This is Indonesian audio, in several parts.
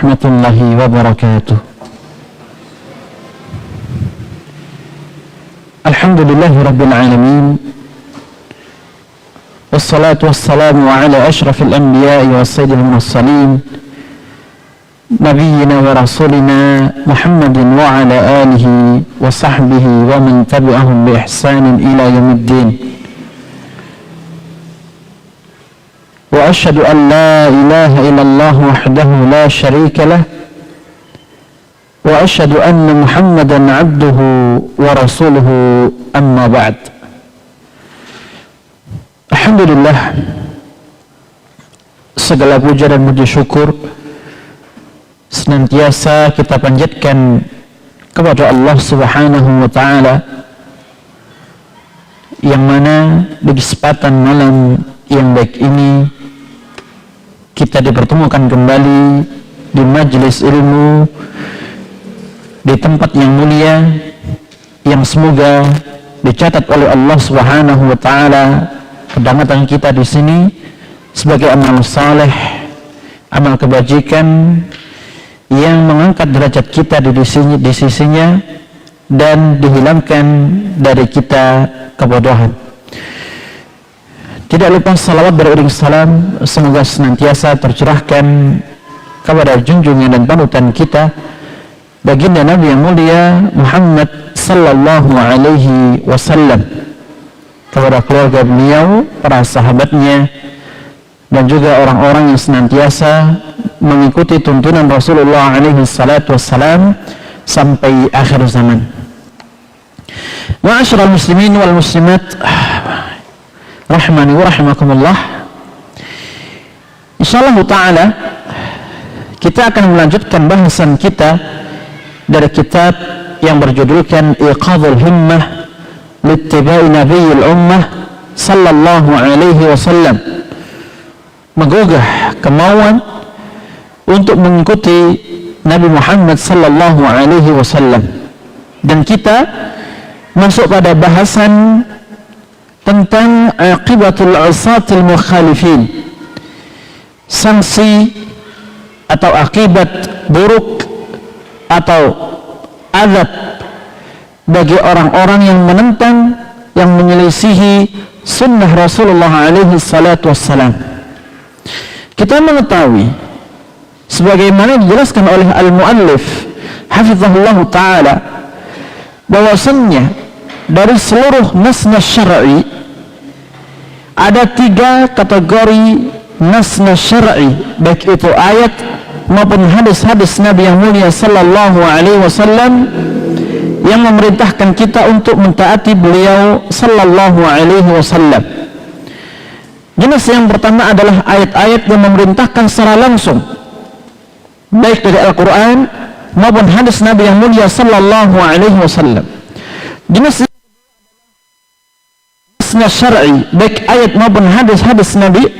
warahmatullahi wabarakatuh. Alhamdulillahi rabbil alamin, wassalatu wassalamu ala ashrafil anbiya'i wassayyidil mursalin, nabiyyina wa rasulina Muhammadin wa ala alihi wa sahbihi wa man tabi'ahum bi ihsanin ila yaumiddin. Wa asyhadu an la ilaha illallah wahdahu la syarika lah wa asyhadu anna Muhammadan abduhu wa rasuluhu, amma ba'd. Alhamdulillah, segala puja dan puji syukur senantiasa kita panjatkan kepada Allah Subhanahu wa ta'ala, yang mana di kesempatan malam yang baik ini kita dipertemukan kembali di majelis ilmu, di tempat yang mulia, yang semoga dicatat oleh Allah Subhanahu wa ta'ala kedatangan kita di sini sebagai amal saleh, amal kebajikan yang mengangkat derajat kita di sisinya dan dihilangkan dari kita kebodohan. Tidak lupa salawat beriring salam semoga senantiasa tercurahkan kepada junjungan dan panutan kita, baginda Nabi yang mulia Muhammad sallallahu alaihi wasallam, kepada keluarga beliau, para sahabatnya, dan juga orang-orang yang senantiasa mengikuti tuntunan Rasulullah alaihi salatu wassalam sampai akhir zaman. Ma'asyiral muslimin wal muslimat rahmani wa rahimakumullah. Insyaallah ta'ala kita akan melanjutkan bahasan kita dari kitab yang berjudulkan Iqadhul Himmah Littiba'i Nabiyil Ummah sallallahu alaihi wasallam, menggugah kemauan untuk mengikuti Nabi Muhammad sallallahu alaihi wasallam. Dan kita masuk pada bahasan tentang aqibatul usatil mukhalifin, sanksi atau akibat buruk atau azab bagi orang-orang yang menentang, yang menyelisihi sunnah Rasulullah alaihi salatu wassalam. Kita mengetahui sebagaimana dijelaskan oleh al-muallif hafizahullah ta'ala bahwasannya dari seluruh nas-nas syar'i ada 3 kategori nas-nas syar'i, baik itu ayat maupun hadis-hadis Nabi yang mulia sallallahu alaihi wasallam yang memerintahkan kita untuk mentaati beliau sallallahu alaihi wasallam. Jenis yang pertama adalah ayat-ayat yang memerintahkan secara langsung, baik dari Al-Quran maupun hadis Nabi yang mulia sallallahu alaihi wasallam. Jenis syar'i, baik ayat maupun hadis-hadis Nabi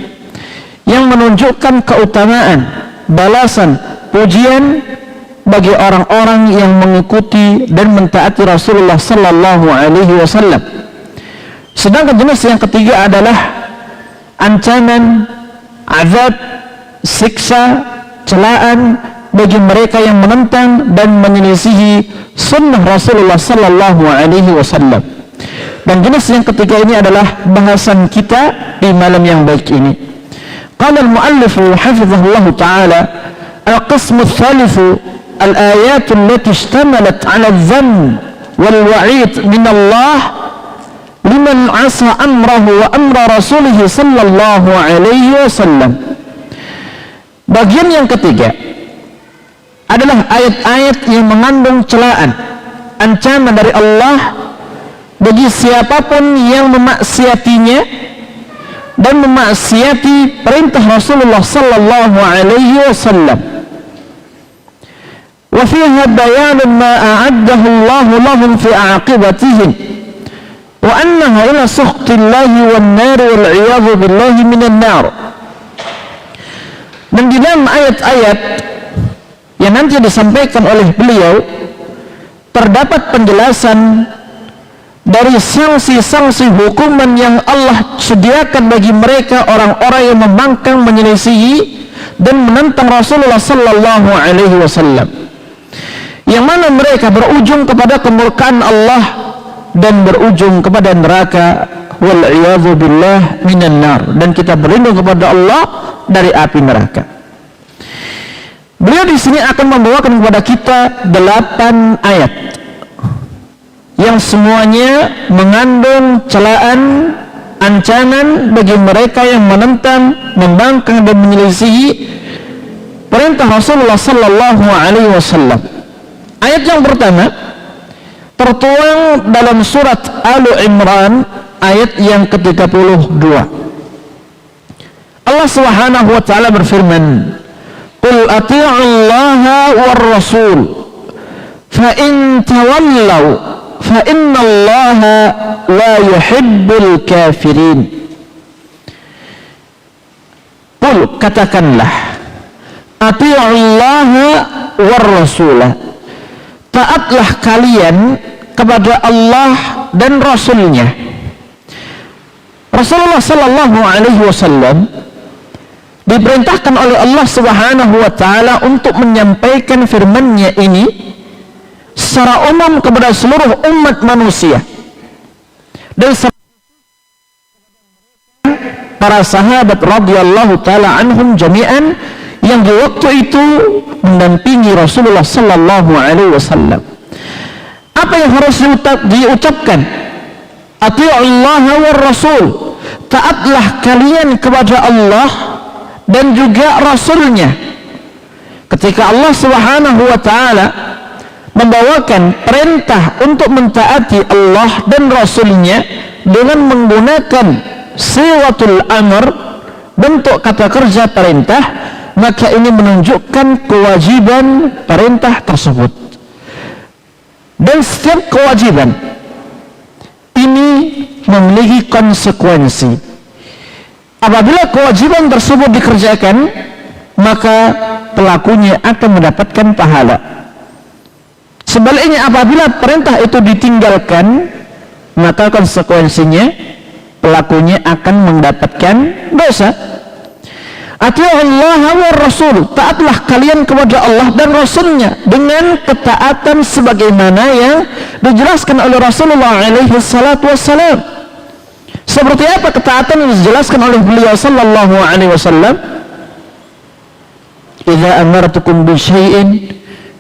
yang menunjukkan keutamaan, balasan, pujian bagi orang-orang yang mengikuti dan mentaati Rasulullah sallallahu alaihi wasallam. Sedangkan jenis yang ketiga adalah ancaman, azab, siksa, celaan bagi mereka yang menentang dan menyelisihi sunnah Rasulullah sallallahu alaihi wasallam. Dan jenis yang ketiga ini adalah bahasan kita di malam yang baik ini. Qala al-muallif hafizahullah ta'ala, al-qismu ats-tsalits al-ayat allati ishtamalat 'ala adh-dhann wal wa'id min Allah liman 'asa amrahu wa amra rasulih sallallahu alaihi wasallam. Bagian yang ketiga adalah ayat-ayat yang mengandung celaan, ancaman dari Allah bagi siapapun yang memaksiatinya dan memaksiati perintah Rasulullah sallallahu alaihi wasallam. Wa fiha bayanun ma a'addahu Allah lahum fi aqibatihim wa annaha ila sukhtillahi wan nar wal 'iyadhu billahi minan nar. Dan di dalam ayat-ayat yang nanti disampaikan oleh beliau terdapat penjelasan dari sanksi-sanksi hukuman yang Allah sediakan bagi mereka orang-orang yang membangkang, menyelisihi dan menentang Rasulullah sallallahu alaihi wasallam, yang mana mereka berujung kepada kemurkaan Allah dan berujung kepada neraka, wal iyadzu billah minan nar, dan kita berlindung kepada Allah dari api neraka. Beliau di sini akan membawakan kepada kita 8 ayat yang semuanya mengandung celaan, ancaman bagi mereka yang menentang, membangkang dan menyelisihi perintah Rasulullah sallallahu alaihi wasallam. Ayat yang pertama tertuang dalam surat Al-Imran ayat yang ke-32. Allah Subhanahu wa taala berfirman, "Qul atii'ullaha war rasul fa in tawallaw fa innallaha la yuhibbul kafirin." Qul, katakanlah, atii'ullaha war rasulah, taatlah kalian kepada Allah dan Rasulnya. Rasulullah sallallahu alaihi wasallam diperintahkan oleh Allah Subhanahu wa taala untuk menyampaikan firman-Nya ini secara umum kepada seluruh umat manusia, dan para sahabat radhiyallahu taala anhum jami'an yang di waktu itu mendampingi Rasulullah sallallahu alaihi wasallam. Apa yang harus diucapkan? Atii'ullaha war rasul, taatlah kalian kepada Allah dan juga Rasulnya. Ketika Allah Subhanahu wa taala membawakan perintah untuk mentaati Allah dan Rasulnya dengan menggunakan siwatul amr, bentuk kata kerja perintah, maka ini menunjukkan kewajiban perintah tersebut. Dan setiap kewajiban ini memiliki konsekuensi. Apabila kewajiban tersebut dikerjakan, maka pelakunya akan mendapatkan pahala. Sebaliknya, apabila perintah itu ditinggalkan, maka konsekuensinya pelakunya akan mendapatkan dosa. Atii'ullaha war rasul, taatlah kalian kepada Allah dan Rasulnya dengan ketaatan sebagaimana yang dijelaskan oleh Rasulullah alaihi salatu wassalam. Seperti apa ketaatan yang dijelaskan oleh beliau sallallahu alaihi wasallam? Idza amartukum bi syai'in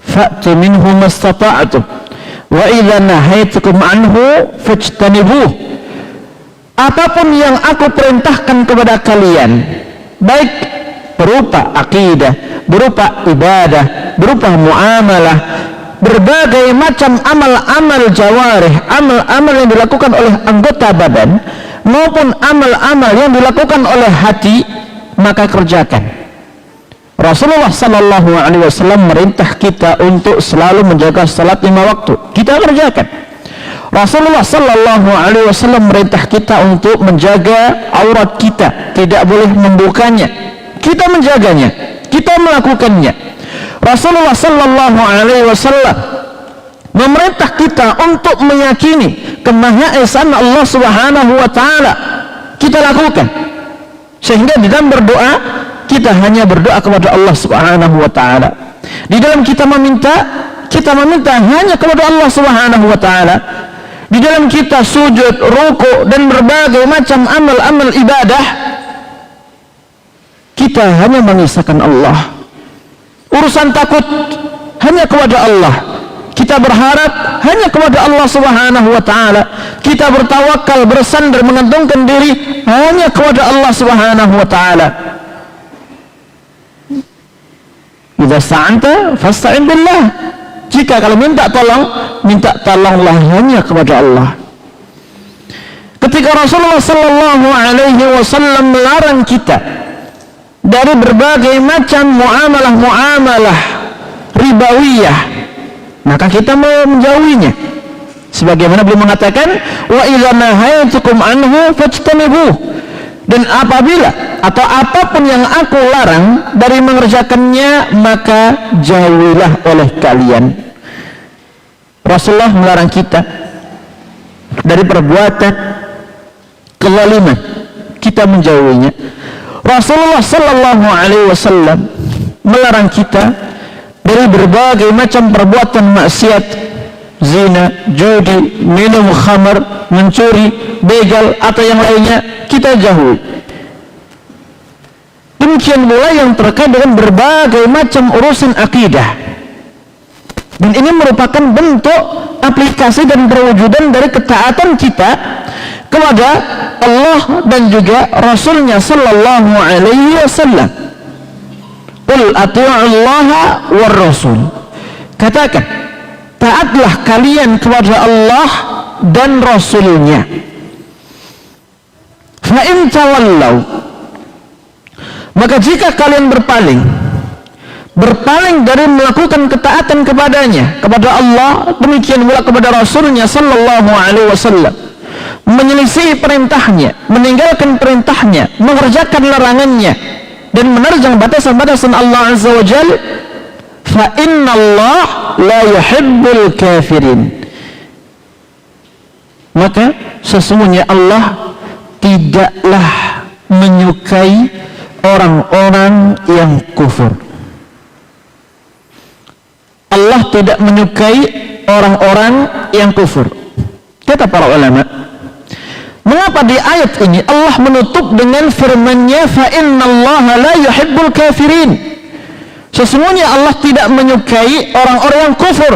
fa'tu minhu mastata'tum wa idza nahaitukum anhu fajtanibuh. Apapun yang aku perintahkan kepada kalian, baik berupa akidah, berupa ibadah, berupa muamalah, berbagai macam amal-amal jawarih, amal-amal yang dilakukan oleh anggota badan maupun amal-amal yang dilakukan oleh hati, maka kerjakan. Rasulullah sallallahu alaihi wasallam merintah kita untuk selalu menjaga salat 5 waktu. Kita kerjakan. Rasulullah sallallahu alaihi wasallam merintah kita untuk menjaga aurat kita, tidak boleh membukanya. Kita menjaganya, kita melakukannya. Rasulullah sallallahu alaihi wasallam memerintah kita untuk meyakini kemahaesaan Allah Subhanahu wa taala. Kita lakukan. Sehingga di dalam berdoa, kita hanya berdoa kepada Allah Subhanahu wa taala. Di dalam kita meminta hanya kepada Allah Subhanahu wa taala. Di dalam kita sujud, ruku dan berbagai macam amal-amal ibadah, kita hanya mengisahkan Allah. Urusan takut hanya kepada Allah. Kita berharap hanya kepada Allah Subhanahu wa taala. Kita bertawakal, bersandar, mengantungkan diri hanya kepada Allah Subhanahu wa taala. Idza sta'anta fasta'in billah. Jika kalau minta tolonglah hanya kepada Allah. Ketika Rasulullah sallallahu alaihi wasallam melarang kita dari berbagai macam muamalah ribawiyah, maka kita menjauhinya. Sebagaimana beliau mengatakan, wa idza nahaitukum anhu fajtanibuh, dan apabila atau apapun yang aku larang dari mengerjakannya, maka jauhilah oleh kalian. Rasulullah melarang kita dari perbuatan kezaliman, kita menjauhinya. Rasulullah sallallahu alaihi wasallam melarang kita dari berbagai macam perbuatan maksiat, zina, judi, minum khamar, mencuri, begal atau yang lainnya, kita jauhi. Demikian pula yang terkait dengan berbagai macam urusan akidah. Dan ini merupakan bentuk aplikasi dan perwujudan dari ketaatan kita kepada Allah dan juga Rasulnya sallallahu alaihi wasallam. Qul atiu'allaha war rasul. Katakan, taatlah kalian kepada Allah dan Rasulnya. Fa in tawallau, maka jika kalian berpaling dari melakukan ketaatan kepadanya, kepada Allah, demikian pula kepada Rasulnya sallallahu alaihi wasallam, menyelisih perintahnya, meninggalkan perintahnya, mengerjakan larangannya, dan menerjang batasan-batasan Allah azza wa jalla, fa inna Allah la yuhibbul kafirin, maka sesungguhnya Allah tidaklah menyukai orang-orang yang kufur. Allah tidak menyukai orang-orang yang kufur. Kata para ulama, mengapa di ayat ini Allah menutup dengan firman-Nya fa innallaha la yuhibbul kafirin? Sesungguhnya Allah tidak menyukai orang-orang yang kufur,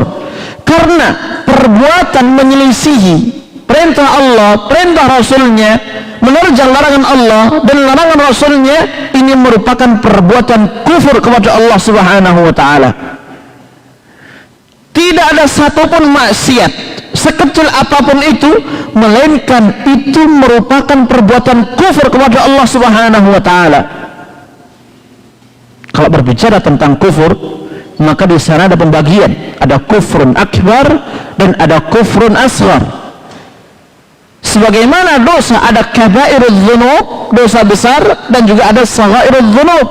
karena perbuatan menyelisihi perintah Allah, perintah Rasulnya, menerjang larangan Allah dan larangan Rasulnya, ini merupakan perbuatan kufur kepada Allah subhanahu wa ta'ala. Tidak ada satupun maksiat sekecil apapun itu, melainkan itu merupakan perbuatan kufur kepada Allah subhanahu wa ta'ala. Kalau berbicara tentang kufur, maka di sana ada pembagian, ada kufrun akbar dan ada kufrun asghar. Sebagaimana dosa ada kabairudz dzunub, dosa besar, dan juga ada saghairudz dzunub,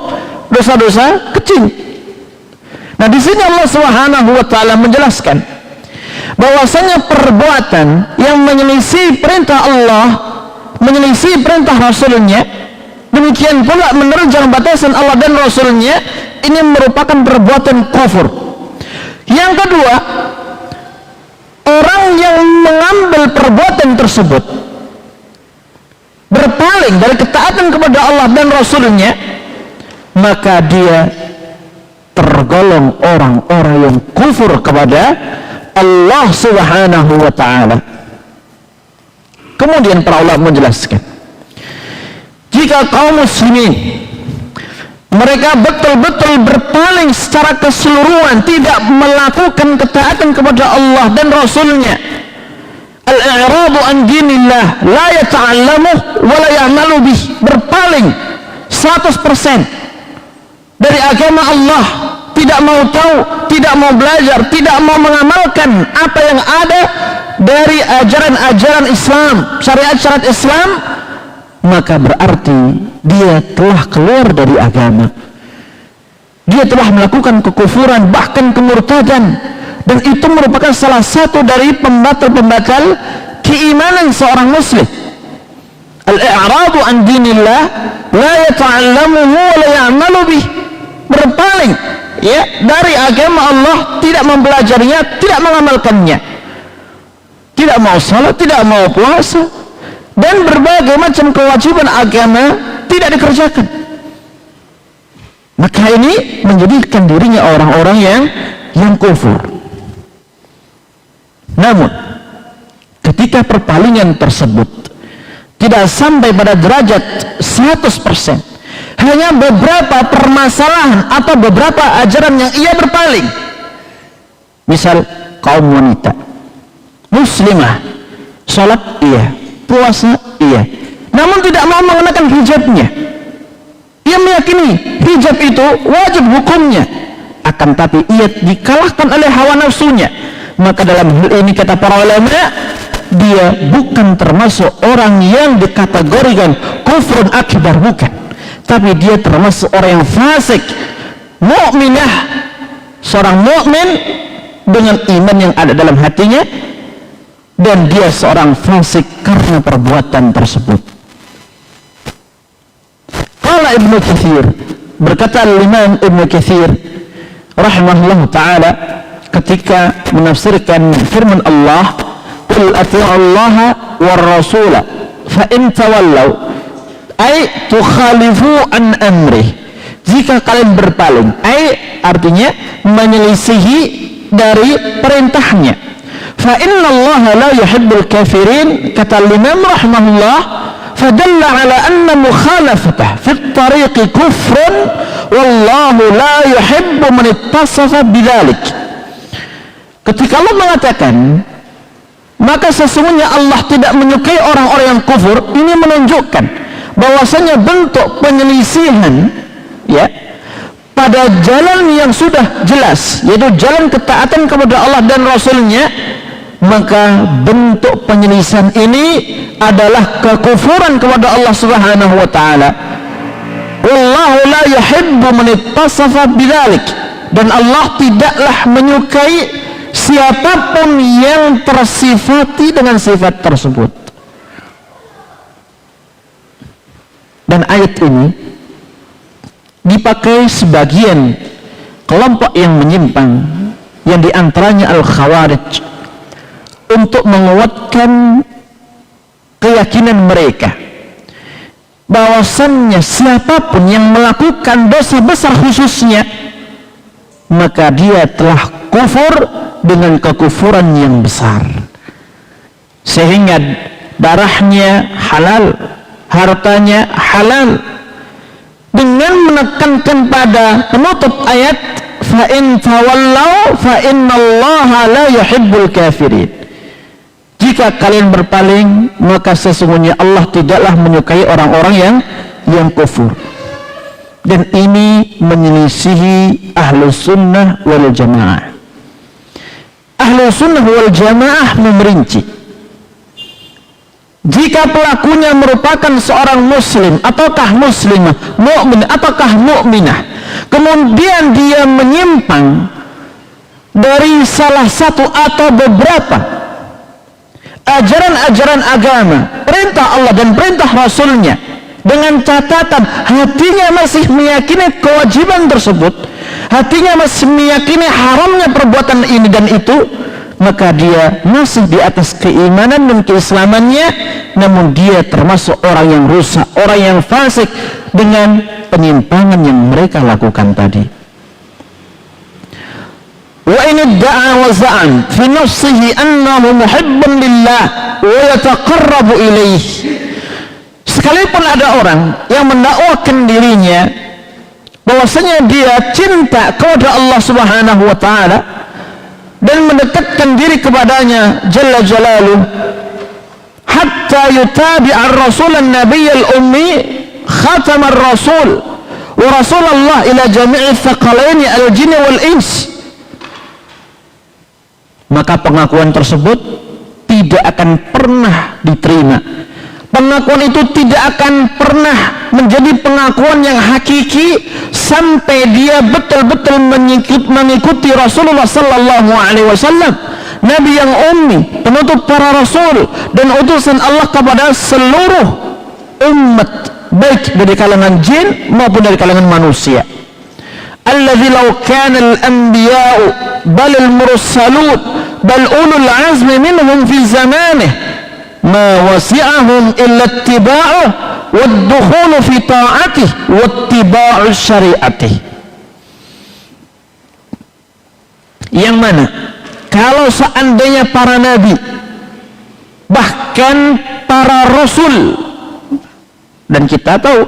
dosa-dosa kecil. Nah, di sini Allah Subhanahu wa taala menjelaskan bahwasanya perbuatan yang menyelisih perintah Allah, menyelisih perintah Rasulnya, demikian pula menerjang batasan Allah dan Rasulnya, ini merupakan perbuatan kufur. Yang kedua, orang yang mengambil perbuatan tersebut, berpaling dari ketaatan kepada Allah dan Rasulnya, maka dia tergolong orang-orang yang kufur kepada Allah subhanahu wa ta'ala. Kemudian para ulama menjelaskan, jika kaum muslimin mereka betul-betul berpaling secara keseluruhan, tidak melakukan ketaatan kepada Allah dan Rasulnya, al-i'radu an dinillah, la yata'allamuh wa la ya'malu bih, berpaling 100% dari agama Allah, tidak mau tahu, tidak mau belajar, tidak mau mengamalkan apa yang ada dari ajaran-ajaran Islam, syariat-syariat Islam, maka berarti dia telah keluar dari agama, dia telah melakukan kekufuran, bahkan kemurtadan, dan itu merupakan salah satu dari pembatal-pembatal keimanan seorang muslim. Al-i'radu an dinillah, la yata'allamuhu wa la ya'malu bih, berpaling ya dari agama Allah, tidak mempelajarinya, tidak mengamalkannya, tidak mau salat, tidak mau puasa, dan berbagai macam kewajiban agama tidak dikerjakan. Maka ini menjadikan dirinya orang-orang yang kufur. Namun ketika perpalingan tersebut tidak sampai pada derajat 100%, hanya beberapa permasalahan atau beberapa ajaran yang ia berpaling. Misal kaum wanita muslimah, salat iya, puasa iya, namun tidak mau mengenakan hijabnya. Ia meyakini hijab itu wajib hukumnya, akan tapi ia dikalahkan oleh hawa nafsunya. Maka dalam hal ini kata para ulama, dia bukan termasuk orang yang dikategorikan kufrun akbar, bukan, tapi dia termasuk orang yang fasik, mukminah, seorang mukmin dengan iman yang ada dalam hatinya, dan dia seorang fasik karena perbuatan tersebut. Kalau Qala Ibnu Katsir, berkata Imam Ibnu Katsir rahimahullah ta'ala ketika menafsirkan firman Allah, qul ati'u Allah war rasula fa in tawallaw ay tukhalifu an amrih, jika kalian berpaling, ay artinya menyelisihi dari perintahnya. Fa inna Allah la yuhibbul kafirin, kata Imam rahimahullah, fadalla ala anna mukhalafatah fi tariqi kufrun wallahu la yuhibbu man ittasafa bidzalik. Ketika Allah mengatakan maka sesungguhnya Allah tidak menyukai orang-orang yang kufur, ini menunjukkan bahwasanya bentuk penyelisihan ya pada jalan yang sudah jelas, yaitu jalan ketaatan kepada Allah dan Rasulnya, maka bentuk penyelisihan ini adalah kekufuran kepada Allah Subhanahu wa ta'ala. Wallahu la yuhibbu man ittasafa bidzalik, dan Allah tidaklah menyukai siapapun yang tersifati dengan sifat tersebut. Dan ayat ini dipakai sebagian kelompok yang menyimpang, yang diantaranya Al-Khawarij, untuk menguatkan keyakinan mereka bahwasannya siapapun yang melakukan dosa besar khususnya, maka dia telah kufur dengan kekufuran yang besar, sehingga darahnya halal, hartanya halal, dengan menekankan pada penutup ayat fa in tawallaw fa innallaha la yuhibbul kafirin, jika kalian berpaling maka sesungguhnya Allah tidaklah menyukai orang-orang yang kufur. Dan ini menyelisihi Ahlus Sunnah wal Jamaah. Ahlus Sunnah wal Jamaah memerinci, jika pelakunya merupakan seorang muslim ataukah muslimah, mukmin ataukah mukminah, kemudian dia menyimpang dari salah satu atau beberapa ajaran-ajaran agama, perintah Allah dan perintah Rasulnya, dengan catatan hatinya masih meyakini kewajiban tersebut, hatinya masih meyakini haramnya perbuatan ini dan itu, maka dia masih di atas keimanan dan keislamannya, namun dia termasuk orang yang rusak, orang yang fasik dengan penyimpangan yang mereka lakukan tadi. Wa in idda'a wa za'an fi nafsihi annahu muhibbun lillah wa yataqarrabu ilayhi, sekalipun ada orang yang mendakwakan dirinya bahwasanya dia cinta kepada Allah Subhanahu wa ta'ala dan mendekatkan diri kepadanya Jalla Jalaluh, hatta yutabi'a ar-rasul an-nabiy al-ummi khatam ar-rasul wa rasulullah ila jami'i thaqalaini al-jinn wal-ins, maka pengakuan tersebut tidak akan pernah diterima. Pengakuan itu tidak akan pernah menjadi pengakuan yang hakiki sampai dia betul-betul mengikuti Rasulullah sallallahu alaihi wasallam, Nabi yang ummi, penutup para rasul dan utusan Allah kepada seluruh umat, baik dari kalangan jin maupun dari kalangan manusia. Alladzi law kana al-anbiya'u bal al-mursalun bal ulul azmi minhum fi zamanihi ma wasi'ahum illa ittiba'uh wad-dukhulu fi ta'atih wattiba'u syari'atih. Yang mana kalau seandainya para nabi, bahkan para rasul, dan kita tahu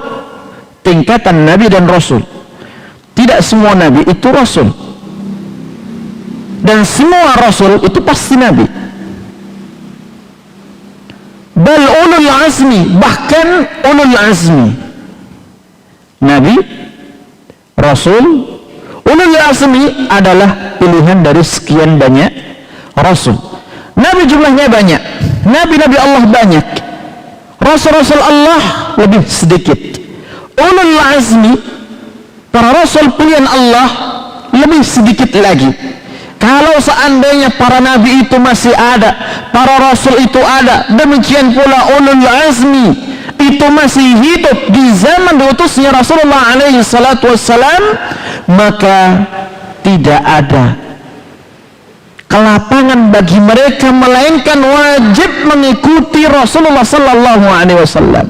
tingkatan nabi dan rasul, tidak semua nabi itu rasul dan semua rasul itu pasti nabi. Bal ulul azmi, bahkan ulul azmi, nabi, rasul, ulul azmi adalah pilihan dari sekian banyak rasul. Nabi jumlahnya banyak, nabi-nabi Allah banyak, rasul-rasul Allah lebih sedikit. Ulul azmi, para rasul pilihan Allah, lebih sedikit lagi. Kalau seandainya para nabi itu masih ada, para rasul itu ada, demikian pula ulul azmi itu masih hidup di zaman diutusnya Rasulullah alaihi salatu wassalam, maka tidak ada kelapangan bagi mereka melainkan wajib mengikuti Rasulullah sallallahu alaihi wasallam,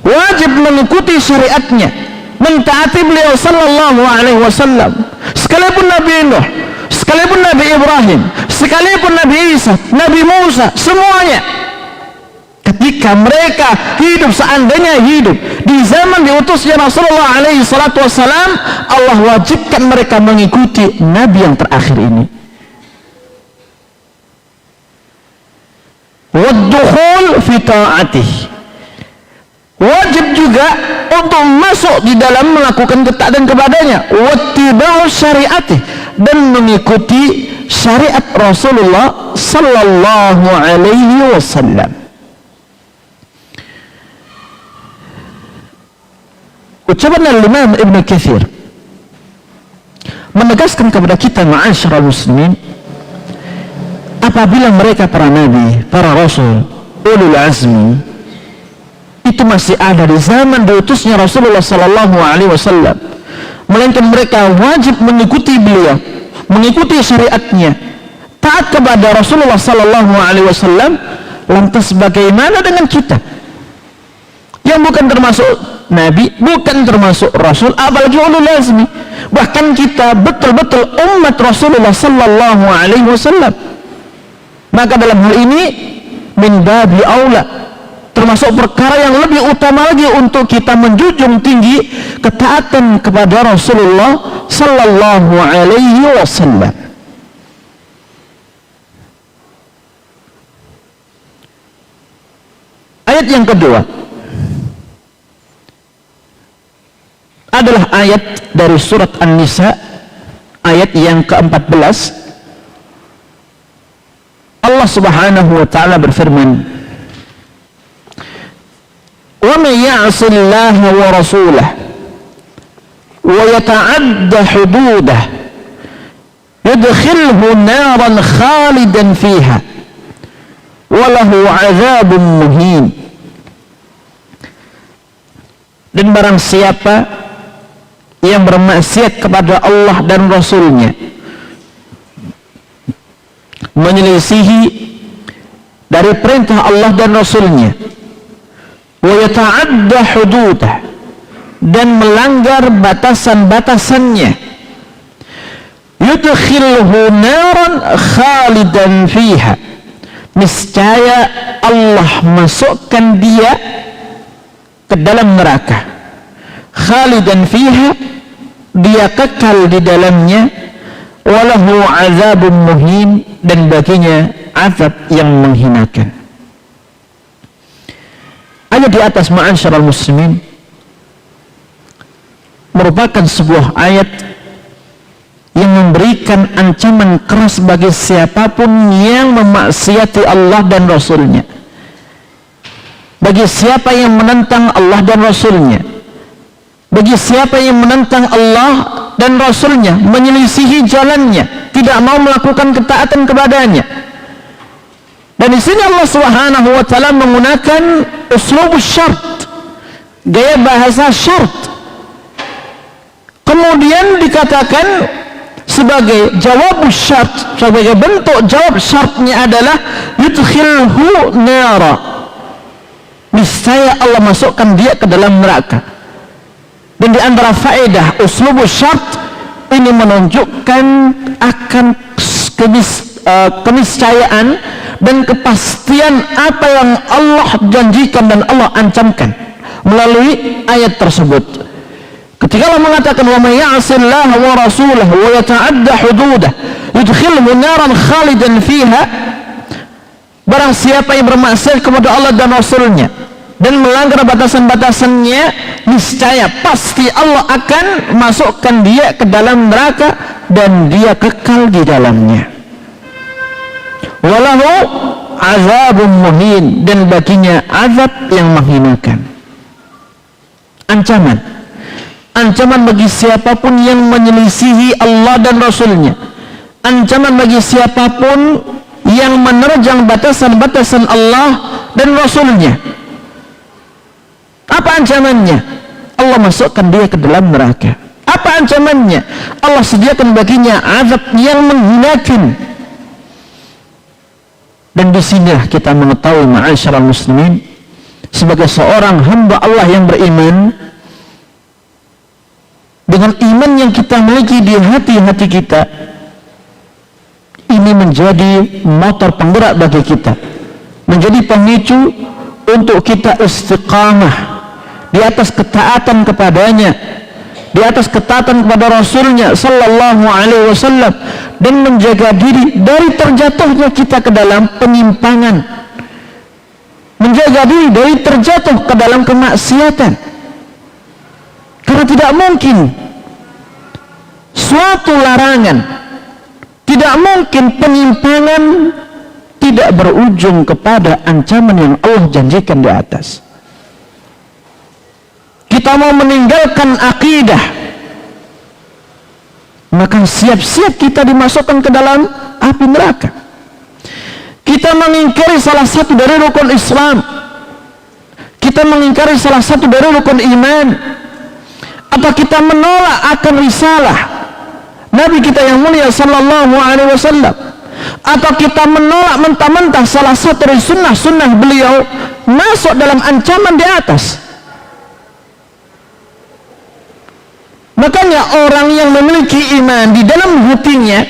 wajib mengikuti syariatnya, mentaati beliau sallallahu alaihi wasallam, sekalipun Nabi Nuh, sekalipun Nabi Ibrahim, sekalipun Nabi Isa, Nabi Musa, semuanya ketika mereka hidup, seandainya hidup di zaman diutusnya Rasulullah alaihi salatu wassalam, Allah wajibkan mereka mengikuti Nabi yang terakhir ini. Waddukhul fi ta'atih, wajib juga untuk masuk di dalam melakukan ketaatan kepadanya, wattiba'u syariatih, dan mengikuti syariat Rasulullah sallallahu alaihi wasallam. Ucapan Imam Ibn Katsir menegaskan kepada kita, ma'asyiral muslimin, apabila mereka para nabi, para rasul, ulul azmi itu masih ada di zaman diutusnya Rasulullah sallallahu alaihi wasallam, melainkan mereka wajib mengikuti beliau, mengikuti syariatnya, taat kepada Rasulullah sallallahu alaihi wasallam. Lantas bagaimana dengan kita yang bukan termasuk nabi, bukan termasuk rasul, apalagi ulul azmi? Bahkan kita betul-betul umat Rasulullah sallallahu alaihi wasallam. Maka dalam hal ini min babi aula, termasuk perkara yang lebih utama lagi untuk kita menjunjung tinggi ketaatan kepada Rasulullah sallallahu alaihi wasallam. Ayat yang kedua adalah ayat dari surat An-Nisa, ayat yang ke-14. Allah subhanahu wa ta'ala berfirman, wa man ya'si Allaha wa rasulahu wa yata'adda hududah yudkhilhu naran khalidan fiha wa lahu 'adzabun muhin. Dan barang siapa yang bermaksiat kepada Allah dan Rasulnya, menyelisihi dari perintah Allah dan Rasulnya, wa yata'adda hududah, dan melanggar batasan-batasannya, yudkhilhu naran khalidan fiha, niscaya Allah masukkan dia ke dalam neraka, khalidan fiha, dia kekal di dalamnya, walahu azabun muhin, dan baginya azab yang menghinakan. Ayat di atas, ma'asyiral muslimin, merupakan sebuah ayat yang memberikan ancaman keras bagi siapapun yang memaksiati Allah dan Rasulnya, bagi siapa yang menentang Allah dan Rasulnya, bagi siapa yang menentang Allah dan Rasulnya, menyelisihi jalannya, tidak mau melakukan ketaatan kepadanya. Dan di sini Allah Subhanahu wa taala menggunakan uslubus syart, gaya bahasa syart. Kemudian dikatakan sebagai jawab syart, sebagai bentuk jawab syartnya adalah yudkhilhu nara, niscaya Allah masukkan dia ke dalam neraka. Dan di antara faedah uslubus syart ini menunjukkan akan keniscayaan dan kepastian apa yang Allah janjikan dan Allah ancamkan melalui ayat tersebut. Ketika Allah mengatakan, wa may ya'sillaha wa rasulahu wa yata'adda hududah yudkhilhu naran khalidan fiha, barang siapa yang bermaksiat kepada Allah dan Rasulnya dan melanggar batasan-batasannya, niscaya pasti Allah akan masukkan dia ke dalam neraka dan dia kekal di dalamnya. Walahu azabun muhin, dan baginya azab yang menghinakan. Ancaman bagi siapapun yang menyelisihi Allah dan Rasulnya, ancaman bagi siapapun yang menerjang batasan-batasan Allah dan Rasulnya, Apa ancamannya? Allah masukkan dia ke dalam neraka. Apa ancamannya? Allah sediakan baginya azab yang menghinakan. Dan disinilah kita mengetahui ma'asyiral muslimin, sebagai seorang hamba Allah yang beriman, dengan iman yang kita miliki di hati-hati kita, ini menjadi motor penggerak bagi kita, menjadi pemicu untuk kita istiqamah di atas ketaatan kepadanya, di atas ketaatan kepada Rasulnya sallallahu alaihi wasallam, dan menjaga diri dari terjatuhnya kita ke dalam penyimpangan, menjaga diri dari terjatuh ke dalam kemaksiatan. Karena tidak mungkin suatu larangan, tidak mungkin penyimpangan tidak berujung kepada ancaman yang Allah janjikan di atas. Kita mau meninggalkan akidah, maka siap-siap kita dimasukkan ke dalam api neraka. Kita mengingkari salah satu dari rukun Islam, kita mengingkari salah satu dari rukun iman, atau kita menolak akan risalah Nabi kita yang mulia sallallahu alaihi wasallam, atau kita menolak mentah-mentah salah satu dari sunnah beliau, masuk dalam ancaman di atas. Makanya orang yang memiliki iman di dalam hatinya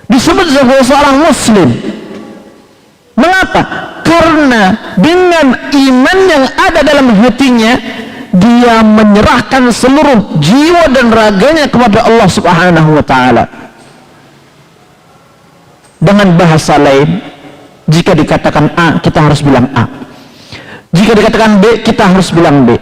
disebut sebagai seorang muslim. Mengapa? Karena dengan iman yang ada dalam hatinya, dia menyerahkan seluruh jiwa dan raganya kepada Allah Subhanahu wa ta'ala. Dengan bahasa lain, jika dikatakan A, kita harus bilang A. Jika dikatakan B, kita harus bilang B.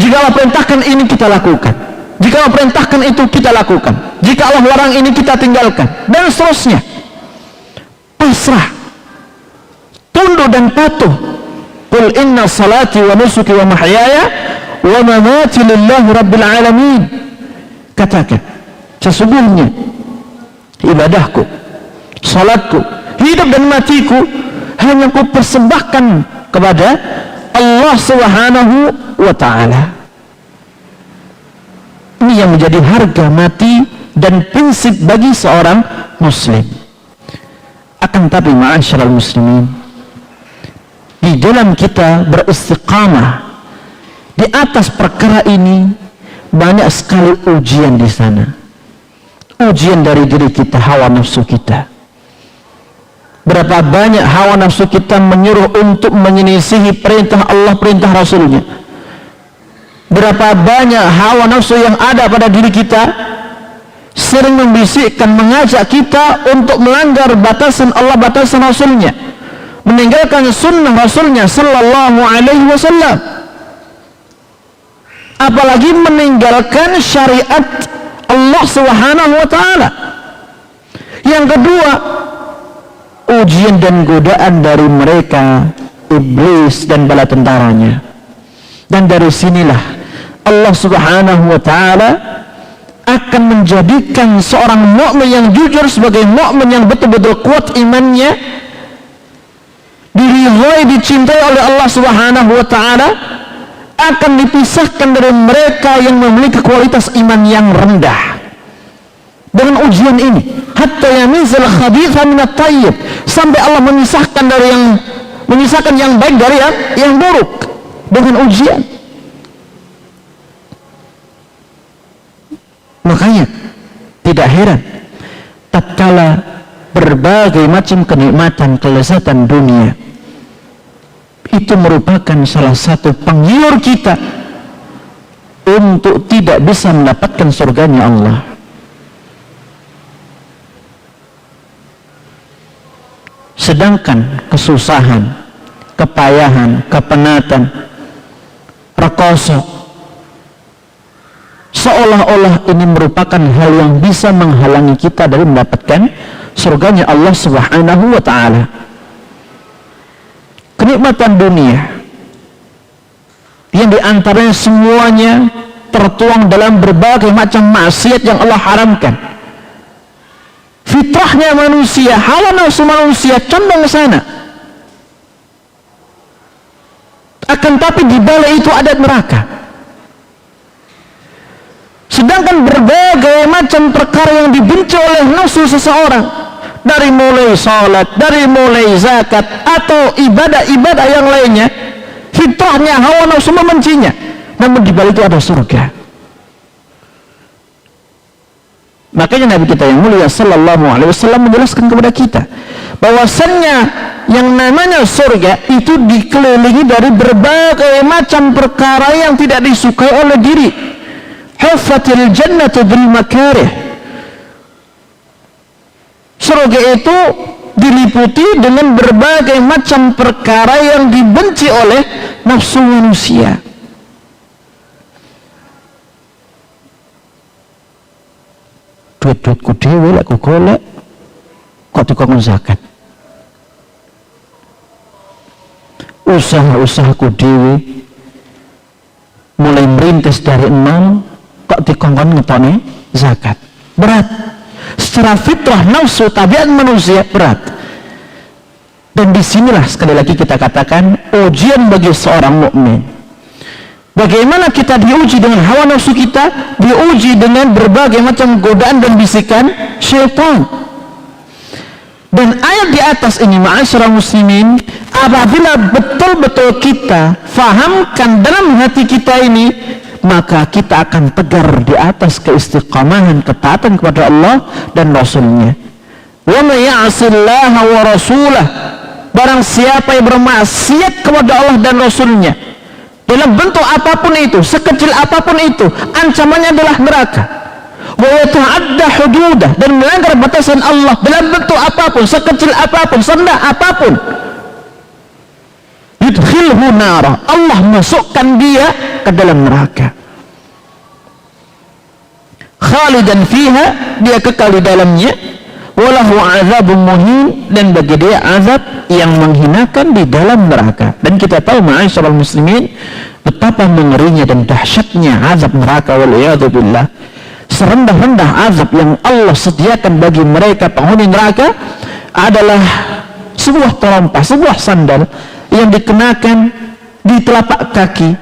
Jika Allah perintahkan ini, kita lakukan. Jika Allah perintahkan itu, kita lakukan. Jika Allah larang ini, kita tinggalkan. Dan seterusnya. Pasrah, tunduk dan patuh. Qul inna salati wa nusuki wa mahyaya wa mamati lillahi rabbil alamin. Katakan, sesungguhnya ibadahku, salatku, hidup dan matiku hanya ku persembahkan kepada Allah Subhanahu wa ta'ala. Ini yang menjadi harga mati dan prinsip bagi seorang muslim. Akan tapi ma'asyiral muslimin, di dalam kita beristiqamah di atas perkara ini, banyak sekali ujian di sana. Ujian dari diri kita, hawa nafsu kita. Berapa banyak hawa nafsu kita menyuruh untuk menyelisihi perintah Allah, perintah Rasulnya. Berapa banyak hawa nafsu yang ada pada diri kita sering membisikkan, mengajak kita untuk melanggar batasan Allah, batasan Rasulnya, meninggalkan sunnah Rasulnya sallallahu alaihi wasallam, apalagi meninggalkan syariat Allah Subhanahu wa ta'ala. Yang kedua, ujian dan godaan dari mereka, iblis dan bala tentaranya. Dan dari sinilah Allah Subhanahu wa ta'ala akan menjadikan seorang mukmin yang jujur sebagai mukmin yang betul-betul kuat imannya, diridhai, dicintai oleh Allah Subhanahu wa ta'ala, akan dipisahkan dari mereka yang memiliki kualitas iman yang rendah. Dengan ujian ini, hatta yamizal khabitha minat tayyib, sampai Allah memisahkan yang baik dari yang buruk dengan ujian. Makanya tidak heran tatkala berbagai macam kenikmatan, kelezatan dunia itu merupakan salah satu penggiur kita untuk tidak bisa mendapatkan surganya Allah. Sedangkan kesusahan, kepayahan, kepenatan, rekoso, seolah-olah ini merupakan hal yang bisa menghalangi kita dari mendapatkan surganya Allah Subhanahu wa ta'ala. Kenikmatan dunia yang diantaranya semuanya tertuang dalam berbagai macam maksiat yang Allah haramkan. Fitrahnya manusia, hawa nafsu manusia condong ke sana. akan tapi di balik itu ada neraka. Sedangkan berbagai macam perkara yang dibenci oleh nafsu seseorang, dari mulai salat, dari mulai zakat, atau ibadah-ibadah yang lainnya, fitrahnya hawa nafsu membencinya, namun di balik itu ada surga. Makanya Nabi kita yang mulia sallallahu alaihi wasallam menjelaskan kepada kita bahwasannya yang namanya surga itu dikelilingi dari berbagai macam perkara yang tidak disukai oleh diri. Huffatil jannatu bil makarih. Surga itu diliputi dengan berbagai macam perkara yang dibenci oleh nafsu manusia. Duit-duitku dewe lek ku golek kok dikon zakat. Usaha-usahaku dewe mulai merintis dari nol kok dikongkon ngetone zakat. Berat. Secara fitrah nafsu tabiat manusia berat. Dan disinilah sekali lagi kita katakan ujian bagi seorang mukmin. Bagaimana kita diuji dengan hawa nafsu kita, diuji dengan berbagai macam godaan dan bisikan syaitan. Dan ayat di atas ini, ma'asyiral muslimin, apabila betul-betul kita fahamkan dalam hati kita ini, maka kita akan tegar di atas keistiqamahan ketaatan kepada Allah dan Rasulnya. Wa may ya'sillaha wa rasulah, barang siapa yang bermaksiat kepada Allah dan Rasulnya dalam bentuk apapun itu, sekecil apapun itu, ancamannya adalah neraka. Wa yata'adda hududah, dan melanggar batasan Allah dalam bentuk apapun, sekecil apapun, serendah apapun, yudkhilhu nara, Allah masukkan dia ke dalam neraka. Khalidan fiha, dia kekal di dalamnya. Walahu azabun muhin, dan bagi dia azab yang menghinakan di dalam neraka. Dan kita tahu ma'asyiral muslimin betapa mengerinya dan dahsyatnya azab neraka, wal'iyadu billah. Serendah-rendah azab yang Allah sediakan bagi mereka penghuni neraka adalah sebuah terompah, sebuah sandal yang dikenakan di telapak kaki,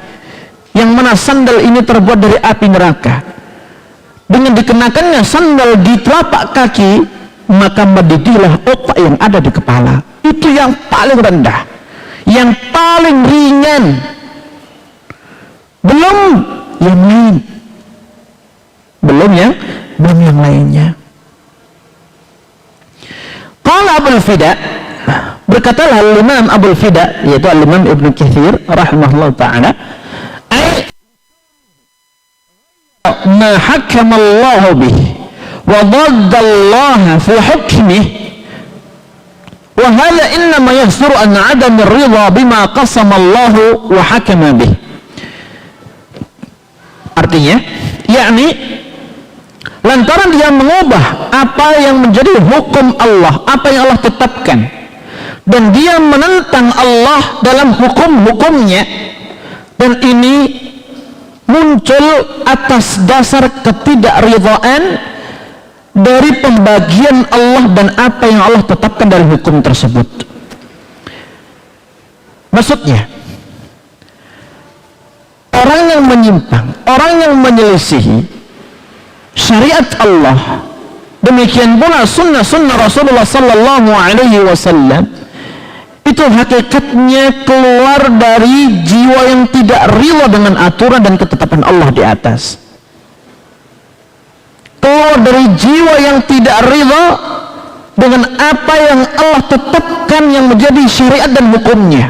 yang mana sandal ini terbuat dari api neraka. Dengan dikenakannya sandal di telapak kaki, maka mendidihlah otak yang ada di kepala. Itu yang paling rendah, yang paling ringan, belum yang lain, belum yang lainnya. Qala Abul Fida, berkatalah Imam Abul Fida, yaitu Imam Ibnu Katsir rahimahullah ta'ala, ma hakama Allah bih wa dadda Allah fi hukmih wa hadha innama yasduru an adam ar-ridha bima qasama Allah wa hakama bih. Artinya, yakni lantaran dia mengubah apa yang menjadi hukum Allah, apa yang Allah tetapkan, dan dia menentang Allah dalam hukum-hukumnya, dan ini muncul atas dasar ketidakridhaan dari pembagian Allah dan apa yang Allah tetapkan dari hukum tersebut. Maksudnya, orang yang menyimpang, orang yang menyelisihi syariat Allah, demikian pula sunnah-sunnah Rasulullah sallallahu alaihi wasallam, itu hakikatnya keluar dari jiwa yang tidak rela dengan aturan dan ketetapan Allah di atas. Keluar dari jiwa yang tidak rela dengan apa yang Allah tetapkan yang menjadi syariat dan hukumnya.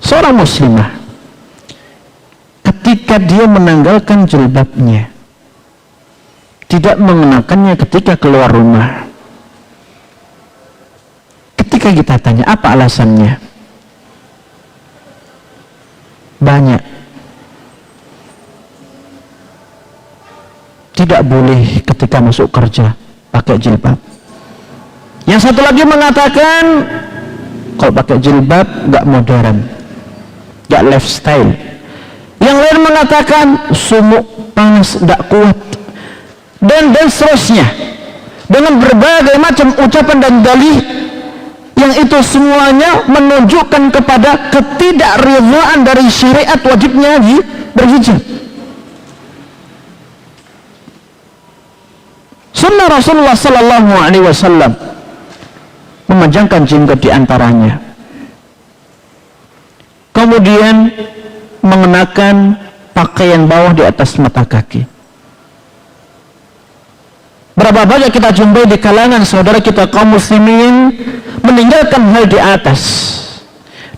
Seorang muslimah ketika dia menanggalkan jilbabnya, tidak mengenakannya ketika keluar rumah, ketika kita tanya apa alasannya, banyak. Tidak boleh ketika masuk kerja pakai jilbab. Yang satu lagi mengatakan kalau pakai jilbab gak modern, gak lifestyle. Yang lain mengatakan sumuk, panas, tidak kuat, dan seterusnya, dengan berbagai macam ucapan dan dalih yang itu semuanya menunjukkan kepada ketidakridhaan dari syariat wajibnya berhijab. Sunnah Rasulullah sallallahu alaihi wasallam memanjangkan jenggot di antaranya, kemudian mengenakan pakaian bawah di atas mata kaki. Berapa banyak kita jumpai di kalangan saudara kita kaum muslimin meninggalkan hal di atas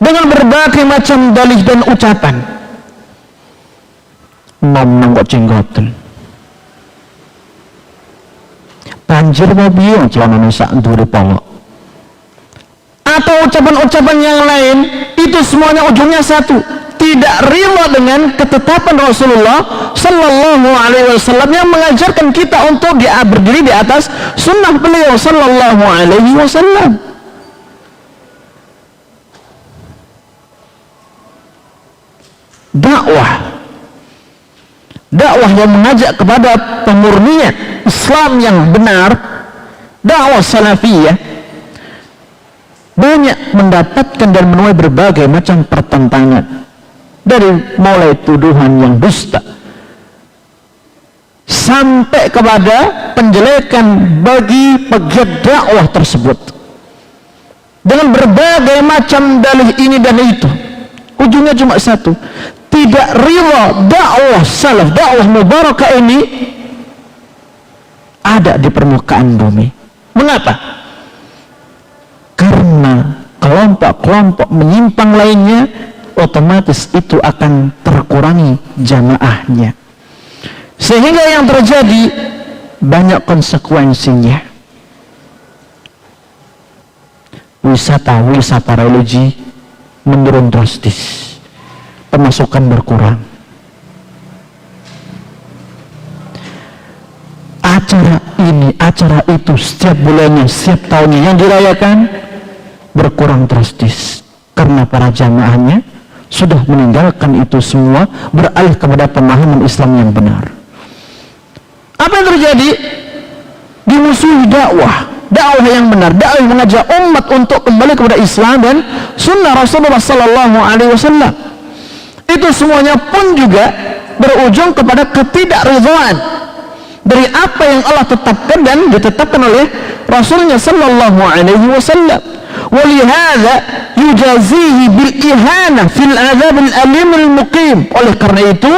dengan berbagai macam dalih dan ucapan. Nom kok jenggoten, banjir mobil celana sak ndure polo, atau ucapan-ucapan yang lain, itu semuanya ujungnya satu, tidak rela dengan ketetapan Rasulullah sallallahu alaihi wasallam yang mengajarkan kita untuk berdiri di atas sunnah beliau sallallahu alaihi wasallam. Dakwah yang mengajak kepada pemurnian Islam yang benar, dakwah salafiyah, banyak mendapatkan dan menuai berbagai macam pertentangan, dari mulai tuduhan yang dusta sampai kepada penjelekan bagi pegiat dakwah tersebut dengan berbagai macam dalih ini dan itu. Ujungnya cuma satu, tidak rela dakwah salaf, dakwah mubarakah ini ada di permukaan bumi. Mengapa? Karena kelompok-kelompok menyimpang lainnya otomatis itu akan terkurangi jamaahnya, sehingga yang terjadi banyak konsekuensinya. Wisata religi menurun drastis, pemasukan berkurang, acara ini, acara itu, setiap bulannya, setiap tahunnya yang dirayakan berkurang drastis, karena para jamaahnya sudah meninggalkan itu semua, beralih kepada pemahaman Islam yang benar. Apa yang terjadi? Dimusuhi dakwah yang benar, dakwah yang mengajak umat untuk kembali kepada Islam dan sunnah Rasulullah sallallahu alaihi wasallam. Itu semuanya pun juga berujung kepada ketidakridhaan dari apa yang Allah tetapkan dan ditetapkan oleh Rasulnya sallallahu alaihi wasallam. Walihada yujazihi bil ihana fil azab al alim al muqim. Oleh karena itu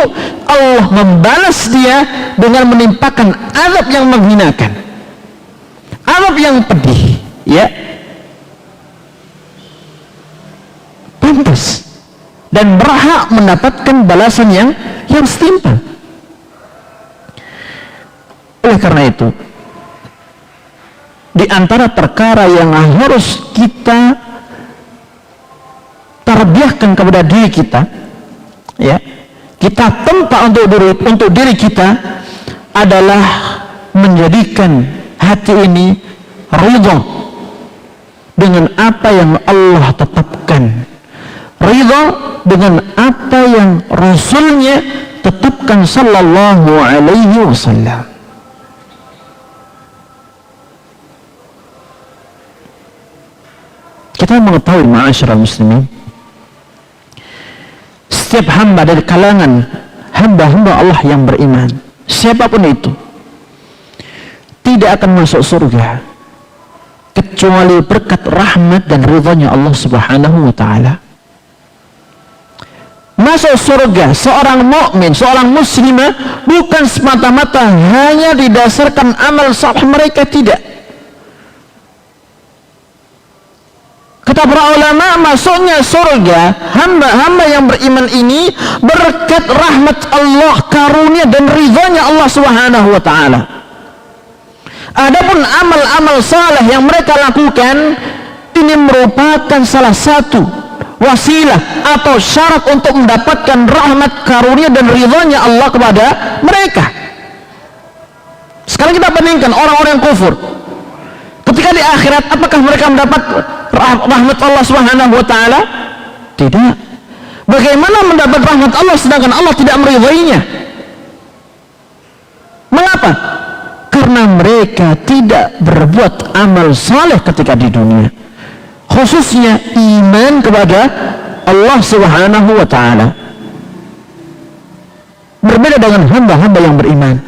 Allah membalas dia dengan menimpakan azab yang menghinakan, azab yang pedih, ya, pantas dan berhak mendapatkan balasan yang setimpal. Oleh karena itu, di antara perkara yang harus kita tarbiyahkan kepada diri kita, ya, kita tempa untuk diri kita adalah menjadikan hati ini ridha dengan apa yang Allah tetapkan, ridha dengan apa yang Rasulnya tetapkan sallallahu alaihi wasallam. Kita mengetahui ma'asyiral muslimin, setiap hamba dari kalangan hamba-hamba Allah yang beriman, siapapun itu, tidak akan masuk surga kecuali berkat rahmat dan ridhanya Allah subhanahu wa ta'ala. Masuk surga seorang mukmin, seorang muslimah bukan semata-mata hanya didasarkan amal saleh mereka, tidak. Kata para ulama, masuknya surga hamba-hamba yang beriman ini berkat rahmat Allah, karunia dan ridhanya Allah subhanahu wa ta'ala. Adapun amal-amal saleh yang mereka lakukan ini merupakan salah satu wasilah atau syarat untuk mendapatkan rahmat, karunia dan ridhanya Allah kepada mereka. Sekarang kita bandingkan orang-orang yang kufur. Ketika di akhirat, apakah mereka mendapat rahmat Allah subhanahu wa ta'ala? Tidak. Bagaimana mendapat rahmat Allah sedangkan Allah tidak meridainya? Mengapa? Karena mereka tidak berbuat amal saleh ketika di dunia, khususnya iman kepada Allah Subhanahu wa ta'ala. Berbeda dengan hamba-hamba yang beriman,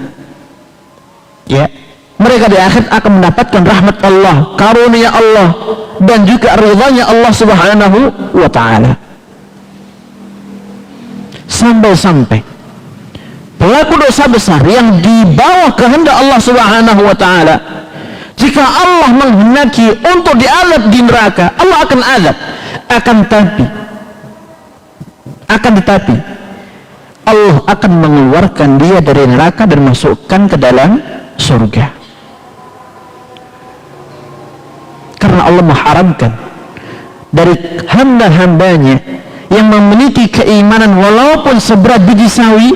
ya, mereka di akhir akan mendapatkan rahmat Allah, karunia Allah, dan juga ridhanya Allah Subhanahu wa ta'ala. Sampai-sampai pelaku dosa besar yang dibawa kehendak Allah Subhanahu wa ta'ala, jika Allah menghendaki untuk diazab di neraka, Allah akan azab. Akan tetapi Allah akan mengeluarkan dia dari neraka dan masukkan ke dalam surga. Karena Allah mengharamkan dari hamba-hambanya yang memiliki keimanan walaupun seberat biji sawi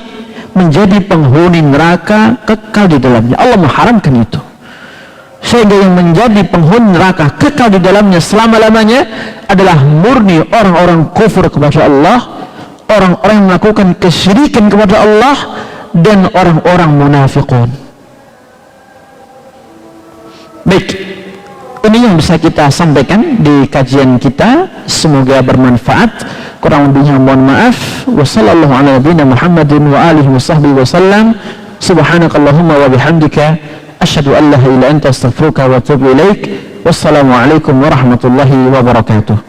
menjadi penghuni neraka kekal di dalamnya. Allah mengharamkan itu, sehingga yang menjadi penghuni neraka kekal di dalamnya selama-lamanya adalah murni orang-orang kufur kepada Allah, orang-orang yang melakukan kesyirikan kepada Allah, dan orang-orang munafiqun. Baik, ini yang bisa kita sampaikan di kajian kita, semoga bermanfaat. Kurang lebihnya mohon maaf. Wassallallahu ala nabiyina Muhammadin wa alihi wasahbihi wasallam. Subhanakallahumma wa bihamdika asyhadu an la ilaha illa anta astaghfiruka wa atubu ilaik. Wassalamualaikum warahmatullahi wabarakatuh.